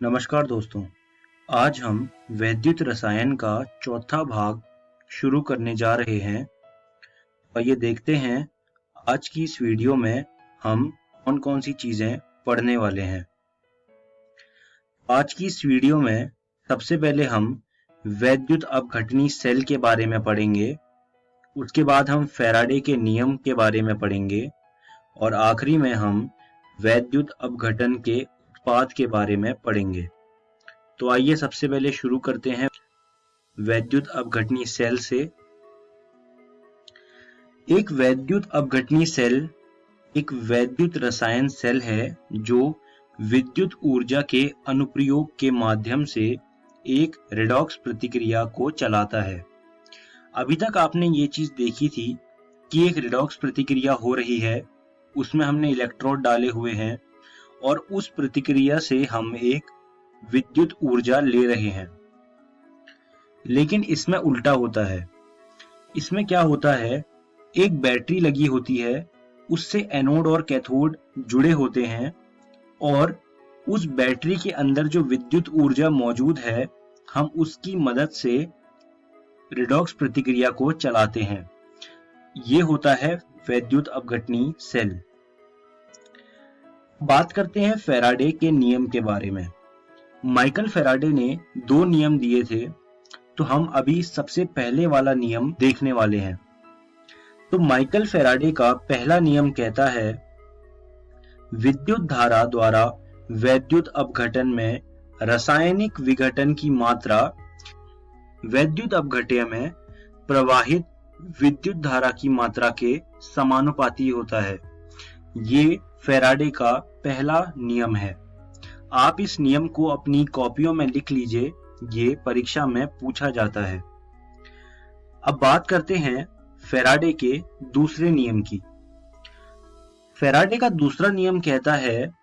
नमस्कार दोस्तों, आज हम वैद्युत रसायन का चौथा भाग शुरू करने जा रहे हैं। और ये देखते हैं आज की इस वीडियो में हम कौन-कौन सी चीजें पढ़ने वाले हैं। आज की इस वीडियो में सबसे पहले हम वैद्युत अपघटनी सेल के बारे में पढ़ेंगे, उसके बाद हम फैराडे के नियम के बारे में पढ़ेंगे और आखिरी में हम वैद्युत अपघटन के उत्पाद के बारे में पढ़ेंगे। तो आइए सबसे पहले शुरू करते हैं वैद्युत अपघटनी सेल से। एक वैद्युत अपघटनी सेल एक वैद्युत रसायन सेल है जो विद्युत ऊर्जा के अनुप्रयोग के माध्यम से एक रेडॉक्स प्रतिक्रिया को चलाता है। अभी तक आपने ये चीज देखी थी कि एक रेडॉक्स प्रतिक्रिया हो रही है, उसमें हमने इलेक्ट्रोड डाले हुए हैं और उस प्रतिक्रिया से हम एक विद्युत ऊर्जा ले रहे हैं। लेकिन इसमें उल्टा होता है। इसमें क्या होता है, एक बैटरी लगी होती है, उससे एनोड और कैथोड जुड़े होते हैं और उस बैटरी के अंदर जो विद्युत ऊर्जा मौजूद है, हम उसकी मदद से रेडॉक्स प्रतिक्रिया को चलाते हैं। ये होता है वैद्युत अपघटनी सेल। बात करते हैं फैराडे के नियम के बारे में। माइकल फैराडे ने दो नियम दिए थे, तो हम अभी सबसे पहले वाला नियम देखने वाले हैं। तो माइकल फैराडे का पहला नियम कहता है, विद्युत धारा द्वारा वैद्युत अपघटन में रासायनिक विघटन की मात्रा वैद्युत अपघट्य में प्रवाहित विद्युत धारा की मात्रा के समानुपाती होता है। ये फैराडे का पहला नियम है। आप इस नियम को अपनी कॉपियों में लिख लीजिए, ये परीक्षा में पूछा जाता है। अब बात करते हैं फैराडे के दूसरे नियम की। फैराडे का दूसरा नियम कहता है,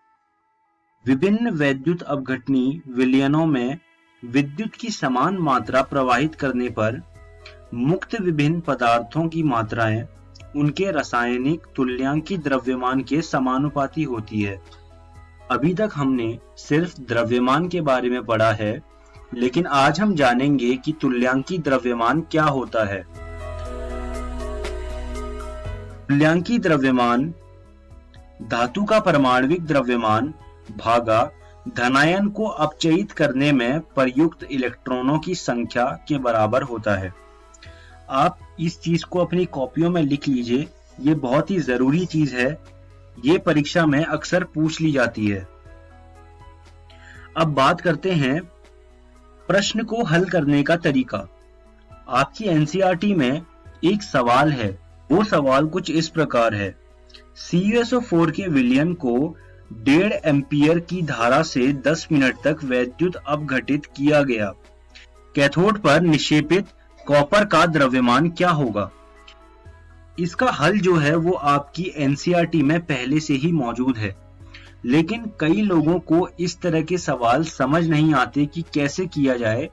विभिन्न वैद्युत अपघटनी विलयनों में विद्युत की समान मात्रा प्रवाहित करने पर मुक्त विभिन्न पदार्थों की मात्राएं उनके रासायनिक तुल्यांकी द्रव्यमान के समानुपाती होती है। अभी तक हमने सिर्फ द्रव्यमान के बारे में पढ़ा है, लेकिन आज हम जानेंगे कि तुल्यांकी द्रव्यमान क्या होता है। तुल्यांकी द्रव्यमान धातु का परमाणविक द्रव्यमान भागा धनायन को अपचयित करने में प्रयुक्त इलेक्ट्रॉनों की संख्या के बराबर होता है। आप इस चीज को अपनी कॉपियों में लिख लीजिए, ये बहुत ही जरूरी चीज है, ये परीक्षा में अक्सर पूछ ली जाती है। अब बात करते हैं प्रश्न को हल करने का तरीका। आपकी एनसीईआरटी में एक सवाल है, वो सवाल कुछ इस प्रकार है, CuSO4 के विलयन को 1.5 एम्पियर की धारा से 10 मिनट तक वैद्युत अपघटित किया गया। कैथोड पर निक्षेपित कॉपर का द्रव्यमान क्या होगा? इसका हल जो है वो आपकी एनसीईआरटी में पहले से ही मौजूद है, लेकिन कई लोगों को इस तरह के सवाल समझ नहीं आते कि कैसे किया जाए।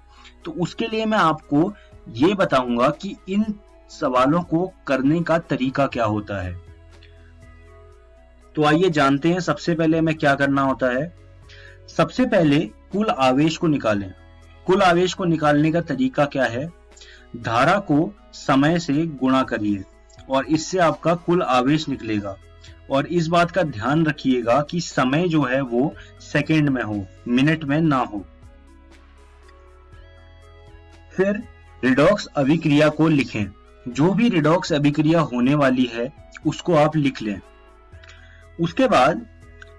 तो उसके लिए मैं आपको ये बताऊंगा कि इन सवालों को करने का तरीका क्या होता है। तो आइए जानते हैं सबसे पहले हमें क्या करना होता है। सबसे पहले कुल आवेश को निकालें। कुल आवेश को निकालने का तरीका क्या है, धारा को समय से गुणा करिए और इससे आपका कुल आवेश निकलेगा। और इस बात का ध्यान रखिएगा कि समय जो है वो सेकंड में हो, मिनट में ना हो। फिर रिडॉक्स अभिक्रिया को लिखें। जो भी रिडॉक्स अभिक्रिया होने वाली है उसको आप लिख लें। उसके बाद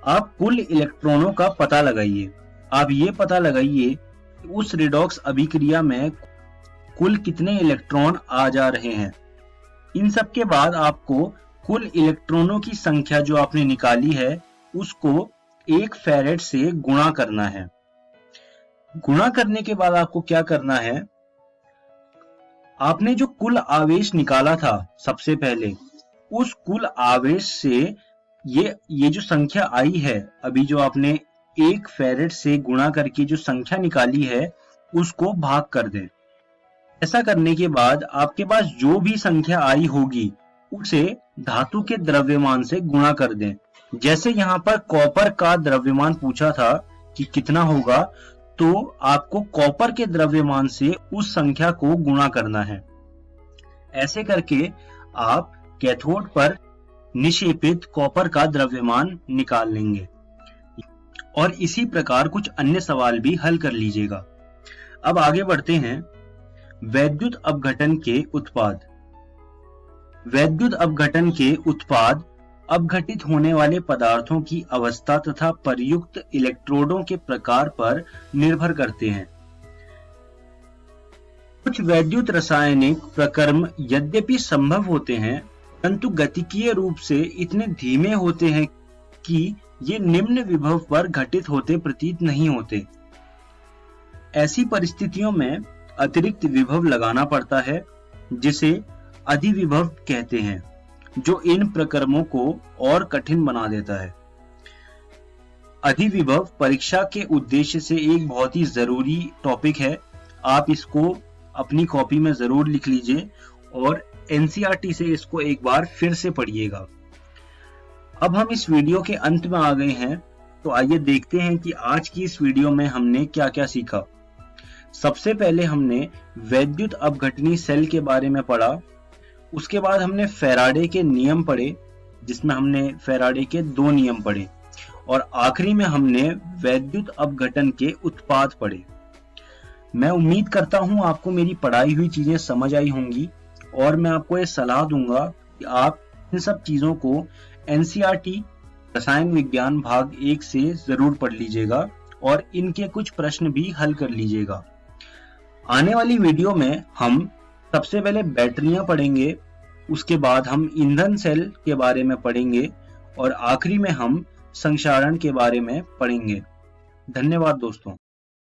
आप कुल इलेक्ट्रॉनों का पता लगाइए। आप ये पता लगाइए उस रिडॉक्स अभिक्रिया में कुल कितने इलेक्ट्रॉन आ जा रहे हैं। इन सब के बाद आपको कुल इलेक्ट्रॉनों की संख्या जो आपने निकाली है उसको 1 फैरेड से गुणा करना है। गुणा करने के बाद आपको क्या करना है, आपने जो कुल आवेश निकाला था सबसे पहले, उस कुल आवेश से ये जो संख्या आई है, अभी जो आपने 1 फैरेड से गुणा करके जो संख्या निकाली है उसको भाग कर दें। ऐसा करने के बाद आपके पास जो भी संख्या आई होगी उसे धातु के द्रव्यमान से गुणा कर दें। जैसे यहाँ पर कॉपर का द्रव्यमान पूछा था, कि कितना होगा, तो आपको कॉपर के द्रव्यमान से उस संख्या को गुणा करना है। ऐसे करके आप कैथोड पर निक्षेपित कॉपर का द्रव्यमान निकाल लेंगे और इसी प्रकार कुछ अन्य सवाल भी हल कर लीजिएगा। अब आगे बढ़ते हैं। वैद्युत अपघटन के उत्पाद। वैद्युत अपघटन के उत्पाद अपघटित होने वाले पदार्थों की अवस्था तथा प्रयुक्त इलेक्ट्रोडों के प्रकार पर निर्भर करते हैं। कुछ वैद्युत रासायनिक प्रक्रम यद्यपि संभव होते हैं, परंतु गतिकीय रूप से इतने धीमे होते हैं कि ये निम्न विभव पर घटित होते प्रतीत नहीं होते। ऐसी परिस्थितियों में अतिरिक्त विभव लगाना पड़ता है, जिसे अधिविभव कहते हैं, जो इन प्रक्रमों को और कठिन बना देता है। अधिविभव परीक्षा के उद्देश्य से एक बहुत ही जरूरी टॉपिक है। आप इसको अपनी कॉपी में जरूर लिख लीजिए और एनसीईआरटी से इसको एक बार फिर से पढ़िएगा। अब हम इस वीडियो के अंत में आ गए हैं, तो आइए देखते हैं कि आज की इस वीडियो में हमने क्या क्या सीखा। सबसे पहले हमने वैद्युत अपघटनी सेल के बारे में पढ़ा। उसके बाद हमने फैराडे के नियम पढ़े, जिसमें हमने फैराडे के 2 नियम पढ़े, और आखिरी में हमने वैद्युत अपघटन के उत्पाद पढ़े। मैं उम्मीद करता हूं आपको मेरी पढ़ाई हुई चीजें समझ आई होंगी और मैं आपको ये सलाह दूंगा कि आप इन सब चीजों को एनसीईआरटी रसायन विज्ञान भाग 1 से जरूर पढ़ लीजिएगा और इनके कुछ प्रश्न भी हल कर लीजिएगा। आने वाली वीडियो में हम सबसे पहले बैटरियां पढ़ेंगे, उसके बाद हम ईंधन सेल के बारे में पढ़ेंगे और आखिरी में हम संक्षारण के बारे में पढ़ेंगे। धन्यवाद दोस्तों।